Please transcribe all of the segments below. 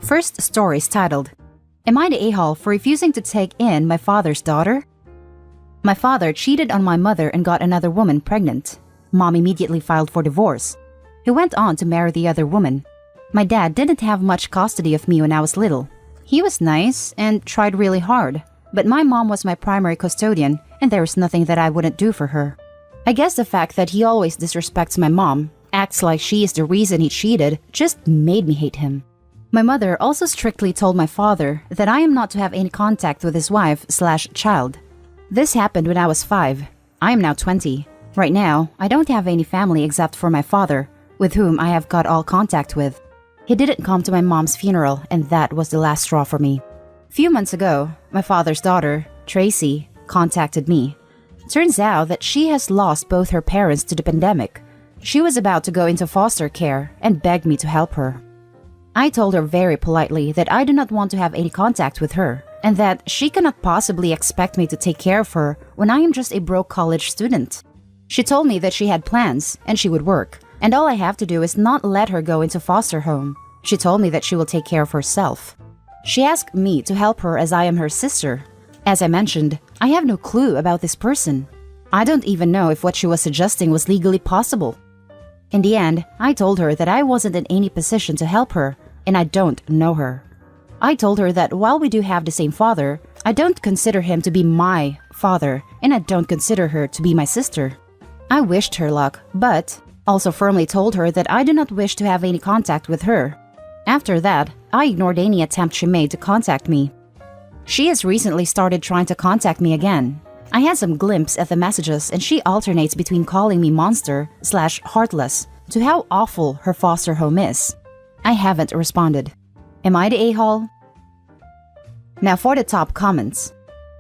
First story is titled, Am I the a-hole for refusing to take in my father's daughter? My father cheated on my mother and got another woman pregnant. Mom immediately filed for divorce. He went on to marry the other woman. My dad didn't have much custody of me when I was little. He was nice and tried really hard, but my mom was my primary custodian and there was nothing that I wouldn't do for her. I guess the fact that he always disrespects my mom, acts like she is the reason he cheated, just made me hate him. My mother also strictly told my father that I am not to have any contact with his wife/child. This happened when I was 5. I am now 20. Right now, I don't have any family except for my father, with whom I have got all contact with. He didn't come to my mom's funeral, and that was the last straw for me. Few months ago, my father's daughter, Tracy, contacted me. Turns out that she has lost both her parents to the pandemic. She was about to go into foster care and begged me to help her. I told her very politely that I do not want to have any contact with her, and that she cannot possibly expect me to take care of her when I am just a broke college student. She told me that she had plans and she would work, and all I have to do is not let her go into foster home. She told me that she will take care of herself. She asked me to help her as I am her sister. As I mentioned, I have no clue about this person. I don't even know if what she was suggesting was legally possible. In the end, I told her that I wasn't in any position to help her, and I don't know her. I told her that while we do have the same father, I don't consider him to be my father, and I don't consider her to be my sister. I wished her luck, but also firmly told her that I do not wish to have any contact with her. After that, I ignored any attempt she made to contact me. She has recently started trying to contact me again. I had some glimpse at the messages and she alternates between calling me monster/heartless to how awful her foster home is. I haven't responded. Am I the a-hole? Now for the top comments.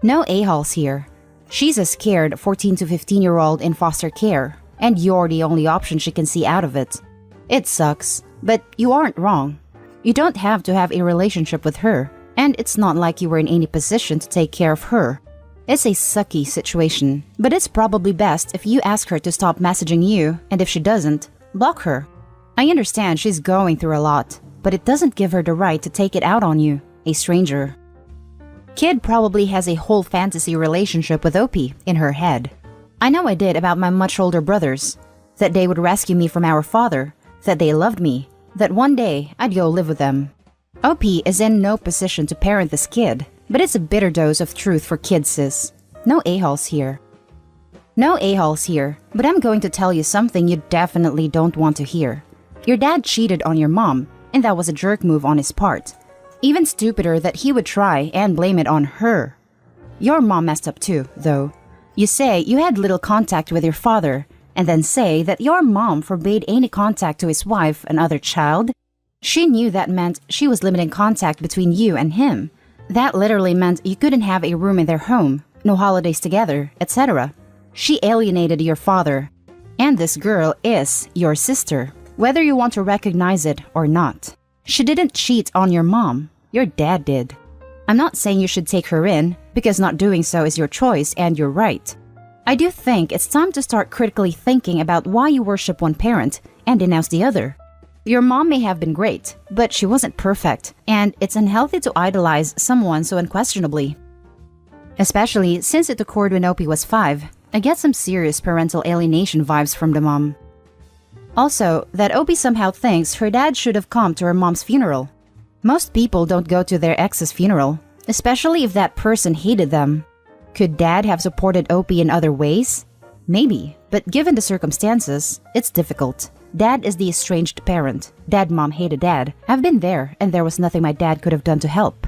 No a-holes here. She's a scared 14 to 15-year-old in foster care, and you're the only option she can see out of it. It sucks, but you aren't wrong. You don't have to have a relationship with her, and it's not like you were in any position to take care of her. It's a sucky situation, but it's probably best if you ask her to stop messaging you, and if she doesn't, block her. I understand she's going through a lot, but it doesn't give her the right to take it out on you, a stranger. Kid probably has a whole fantasy relationship with Opie in her head. I know I did about my much older brothers, that they would rescue me from our father, that they loved me, that one day I'd go live with them. Opie is in no position to parent this kid, but it's a bitter dose of truth for kids, sis. No a-holes here. No a-holes here, but I'm going to tell you something you definitely don't want to hear. Your dad cheated on your mom, and that was a jerk move on his part. Even stupider that he would try and blame it on her. Your mom messed up too, though. You say you had little contact with your father, and then say that your mom forbade any contact to his wife and other child. She knew that meant she was limiting contact between you and him. That literally meant you couldn't have a room in their home, no holidays together, etc. She alienated your father. And this girl is your sister, whether you want to recognize it or not. She didn't cheat on your mom. Your dad did. I'm not saying you should take her in, because not doing so is your choice and your right. I do think it's time to start critically thinking about why you worship one parent and denounce the other. Your mom may have been great, but she wasn't perfect, and it's unhealthy to idolize someone so unquestionably. Especially since it occurred when Opie was 5, I get some serious parental alienation vibes from the mom. Also, that Opie somehow thinks her dad should have come to her mom's funeral. Most people don't go to their ex's funeral, especially if that person hated them. Could dad have supported Opie in other ways? Maybe, but given the circumstances, it's difficult. Dad is the estranged parent. Mom hated dad. I've been there, and there was nothing my dad could have done to help.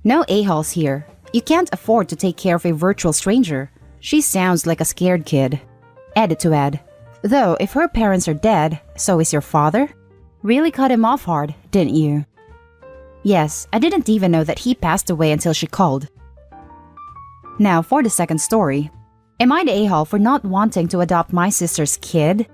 No a-holes here. You can't afford to take care of a virtual stranger. She sounds like a scared kid. Edit to add. Though, if her parents are dead, so is your father? Really cut him off hard, didn't you? Yes, I didn't even know that he passed away until she called. Now for the second story. Am I the a-hole for not wanting to adopt my sister's kid?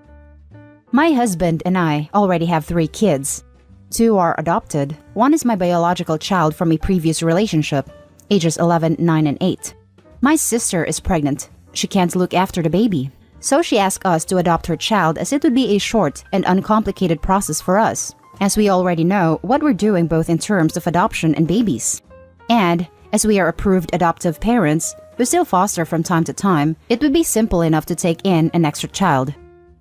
My husband and I already have 3 kids. 2 are adopted. 1 is my biological child from a previous relationship, ages 11, 9, and 8. My sister is pregnant. She can't look after the baby. So she asked us to adopt her child as it would be a short and uncomplicated process for us. as we already know what we're doing both in terms of adoption and babies. And, as we are approved adoptive parents who still foster from time to time, it would be simple enough to take in an extra child.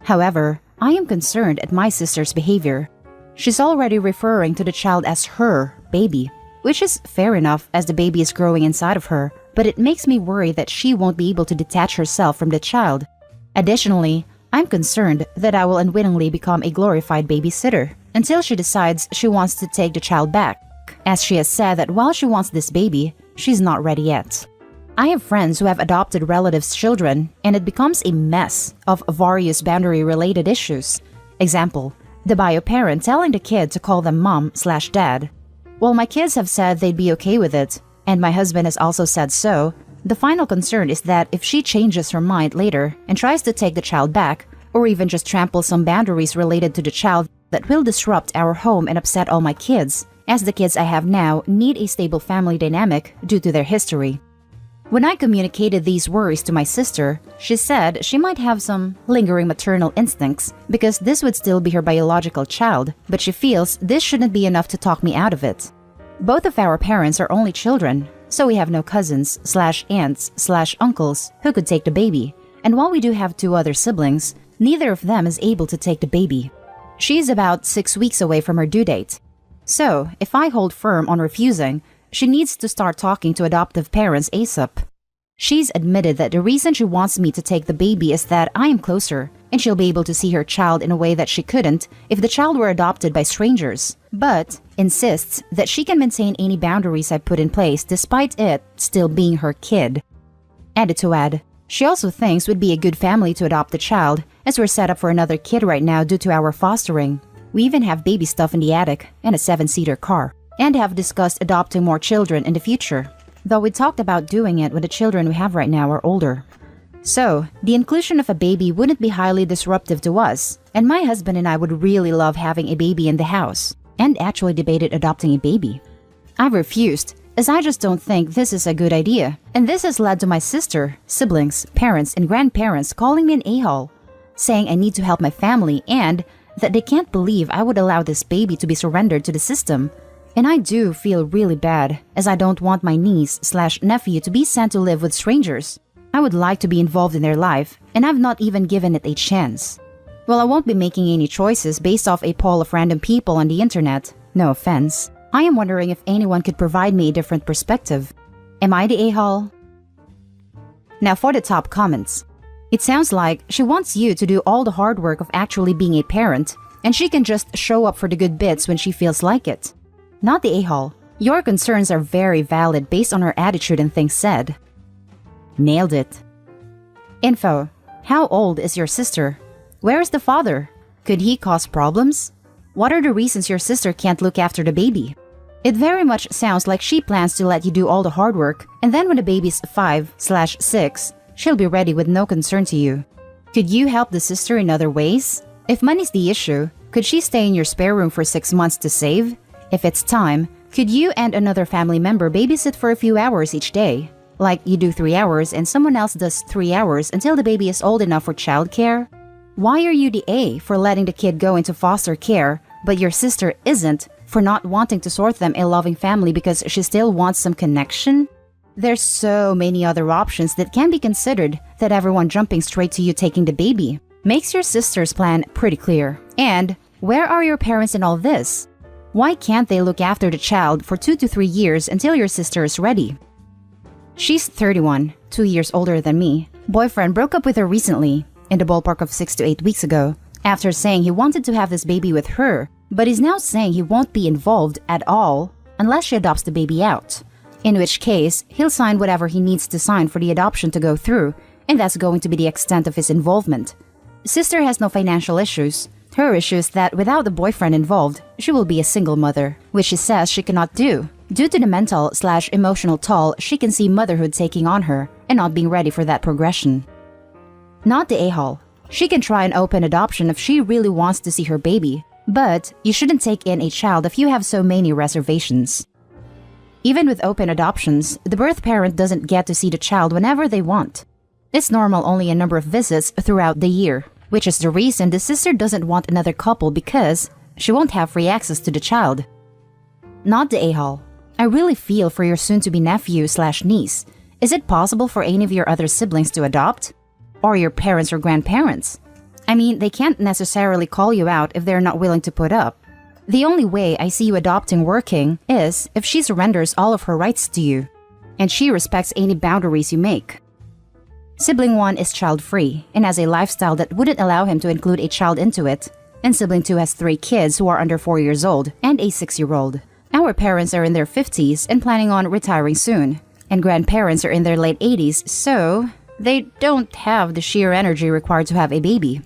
However, I am concerned at my sister's behavior. She's already referring to the child as her baby, which is fair enough as the baby is growing inside of her, but it makes me worry that she won't be able to detach herself from the child. Additionally, I'm concerned that I will unwittingly become a glorified babysitter until she decides she wants to take the child back, as she has said that while she wants this baby, she's not ready yet. I have friends who have adopted relatives' children, and it becomes a mess of various boundary-related issues. Example, the bio parent telling the kid to call them mom/dad. While my kids have said they'd be okay with it, and my husband has also said so, the final concern is that if she changes her mind later and tries to take the child back, or even just trample some boundaries related to the child that will disrupt our home and upset all my kids, as the kids I have now need a stable family dynamic due to their history. When I communicated these worries to my sister, she said she might have some lingering maternal instincts because this would still be her biological child, but she feels this shouldn't be enough to talk me out of it. Both of our parents are only children, so we have no cousins/aunts/uncles who could take the baby, and while we do have 2 other siblings, neither of them is able to take the baby. She's about 6 weeks away from her due date. So, if I hold firm on refusing, she needs to start talking to adoptive parents ASAP. She's admitted that the reason she wants me to take the baby is that I am closer, and she'll be able to see her child in a way that she couldn't if the child were adopted by strangers, but insists that she can maintain any boundaries I put in place despite it still being her kid. Added to add, she also thinks we'd be a good family to adopt the child, as we're set up for another kid right now due to our fostering. We even have baby stuff in the attic and a 7-seater car, and have discussed adopting more children in the future, though we talked about doing it when the children we have right now are older. So, the inclusion of a baby wouldn't be highly disruptive to us, and my husband and I would really love having a baby in the house, and actually debated adopting a baby. I've refused, as I just don't think this is a good idea, and this has led to my sister, siblings, parents, and grandparents calling me an a-hole, saying I need to help my family and that they can't believe I would allow this baby to be surrendered to the system. And I do feel really bad, as I don't want my niece/nephew to be sent to live with strangers. I would like to be involved in their life, and I've not even given it a chance. Well, I won't be making any choices based off a poll of random people on the internet. No offense. I am wondering if anyone could provide me a different perspective. Am I the a-hole? Now for the top comments. It sounds like she wants you to do all the hard work of actually being a parent, and she can just show up for the good bits when she feels like it. Not the a-hole. Your concerns are very valid based on her attitude and things said. Nailed it. Info. How old is your sister? Where is the father? Could he cause problems? What are the reasons your sister can't look after the baby? It very much sounds like she plans to let you do all the hard work, and then when the baby's 5/6, she'll be ready with no concern to you. Could you help the sister in other ways? If money's the issue, could she stay in your spare room for 6 months to save? If it's time, could you and another family member babysit for a few hours each day? Like you do 3 hours and someone else does 3 hours until the baby is old enough for childcare? Why are you the A for letting the kid go into foster care, but your sister isn't for not wanting to sort them a loving family because she still wants some connection? There's so many other options that can be considered that everyone jumping straight to you taking the baby makes your sister's plan pretty clear. And where are your parents in all this? Why can't they look after the child for 2 to 3 years until your sister is ready? She's 31, 2 years older than me. Boyfriend broke up with her recently, in the ballpark of 6 to 8 weeks ago, after saying he wanted to have this baby with her, but he's now saying he won't be involved at all unless she adopts the baby out. In which case, he'll sign whatever he needs to sign for the adoption to go through, and that's going to be the extent of his involvement. Sister has no financial issues. Her issue is that without the boyfriend involved, she will be a single mother, which she says she cannot do, due to the mental/emotional toll she can see motherhood taking on her and not being ready for that progression. Not the a-hole. She can try an open adoption if she really wants to see her baby, but you shouldn't take in a child if you have so many reservations. Even with open adoptions, the birth parent doesn't get to see the child whenever they want. It's normal only a number of visits throughout the year, which is the reason the sister doesn't want another couple because She won't have free access to the child. Not the a-hole. I really feel for your soon-to-be nephew/niece. Is it possible for any of your other siblings to adopt? Or your parents or grandparents? I mean, they can't necessarily call you out if they're not willing to put up. The only way I see you adopting working is if she surrenders all of her rights to you, and she respects any boundaries you make. Sibling 1 is child-free and has a lifestyle that wouldn't allow him to include a child into it, and sibling 2 has 3 kids who are under 4 years old and a 6-year-old. Our parents are in their 50s and planning on retiring soon, and grandparents are in their late 80s, so they don't have the sheer energy required to have a baby.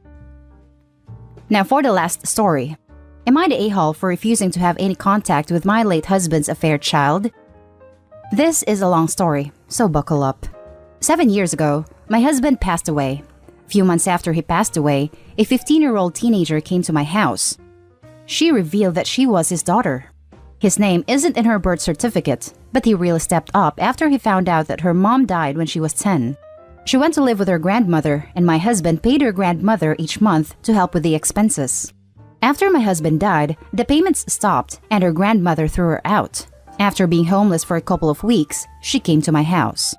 Now for the last story. Am I the a-hole for refusing to have any contact with my late husband's affair child? This is a long story, so buckle up. 7 years ago, my husband passed away. A few months after he passed away, a 15-year-old teenager came to my house. She revealed that she was his daughter. His name isn't in her birth certificate, but he really stepped up after he found out that her mom died when she was 10. She went to live with her grandmother, and my husband paid her grandmother each month to help with the expenses. After my husband died, the payments stopped and her grandmother threw her out. After being homeless for a couple of weeks, she came to my house.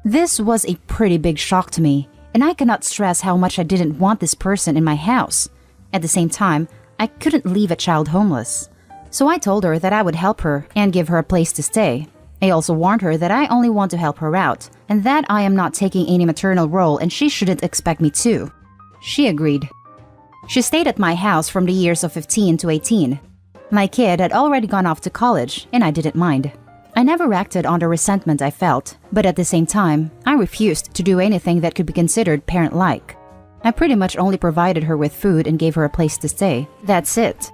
This was a pretty big shock to me, and I cannot stress how much I didn't want this person in my house. At the same time, I couldn't leave a child homeless. So I told her that I would help her and give her a place to stay. I also warned her that I only want to help her out, and that I am not taking any maternal role and she shouldn't expect me to. She agreed. She stayed at my house from the years of 15 to 18. My kid had already gone off to college, and I didn't mind. I never acted on the resentment I felt, but at the same time, I refused to do anything that could be considered parent-like. I pretty much only provided her with food and gave her a place to stay. That's it.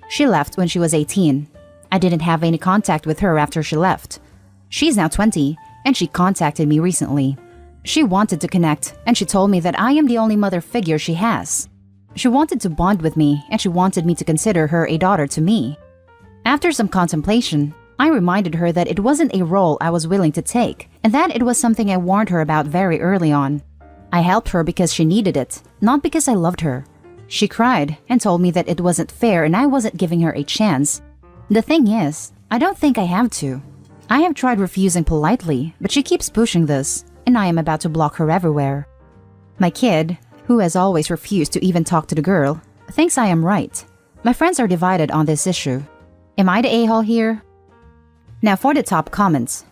She left when she was 18. I didn't have any contact with her after she left. She's now 20, and she contacted me recently. She wanted to connect, and she told me that I am the only mother figure she has. She wanted to bond with me, and she wanted me to consider her a daughter to me. After some contemplation, I reminded her that it wasn't a role I was willing to take, and that it was something I warned her about very early on. I helped her because she needed it, not because I loved her. She cried and told me that it wasn't fair and I wasn't giving her a chance. The thing is, I don't think I have to. I have tried refusing politely, but she keeps pushing this, and I am about to block her everywhere. My kid, who has always refused to even talk to the girl, thinks I am right. My friends are divided on this issue. Am I the a-hole here? Now for the top comments.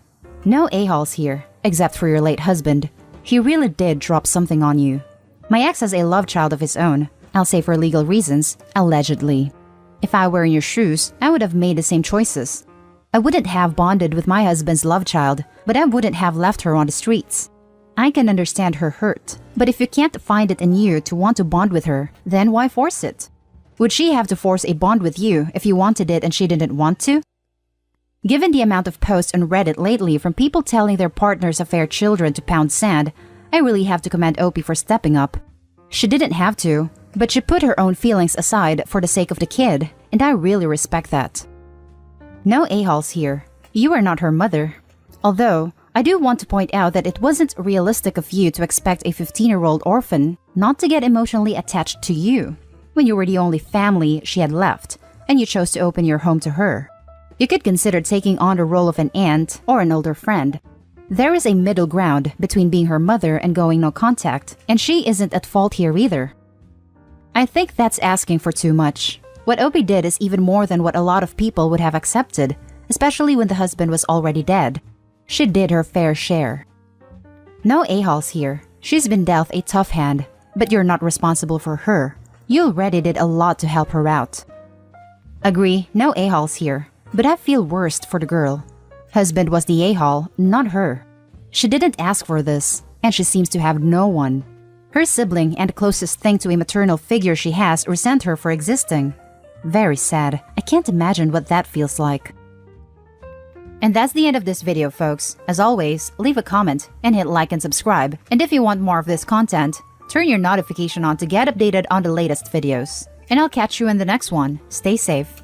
No a-holes here, except for your late husband. He really did drop something on you. My ex has a love child of his own. I'll say for legal reasons, allegedly. If I were in your shoes, I would have made the same choices. I wouldn't have bonded with my husband's love child, but I wouldn't have left her on the streets. I can understand her hurt, but if you can't find it in you to want to bond with her, then why force it? Would she have to force a bond with you if you wanted it and she didn't want to? Given the amount of posts on Reddit lately from people telling their partners of their children to pound sand, I really have to commend Opie for stepping up. She didn't have to, but she put her own feelings aside for the sake of the kid, and I really respect that. No a-holes here. You are not her mother. Although, I do want to point out that it wasn't realistic of you to expect a 15-year-old orphan not to get emotionally attached to you when you were the only family she had left and you chose to open your home to her. You could consider taking on the role of an aunt or an older friend. There is a middle ground between being her mother and going no contact, and she isn't at fault here either. I think that's asking for too much. What Opie did is even more than what a lot of people would have accepted, especially when the husband was already dead. She did her fair share. No a-holes here. She's been dealt a tough hand, but you're not responsible for her. You already did a lot to help her out. Agree, no a-holes here, but I feel worst for the girl. Husband was the a-hole, not her. She didn't ask for this, and she seems to have no one. Her sibling and the closest thing to a maternal figure she has resent her for existing. Very sad. I can't imagine what that feels like. And that's the end of this video, folks. As always, leave a comment and hit like and subscribe. And if you want more of this content, turn your notification on to get updated on the latest videos. And I'll catch you in the next one. Stay safe.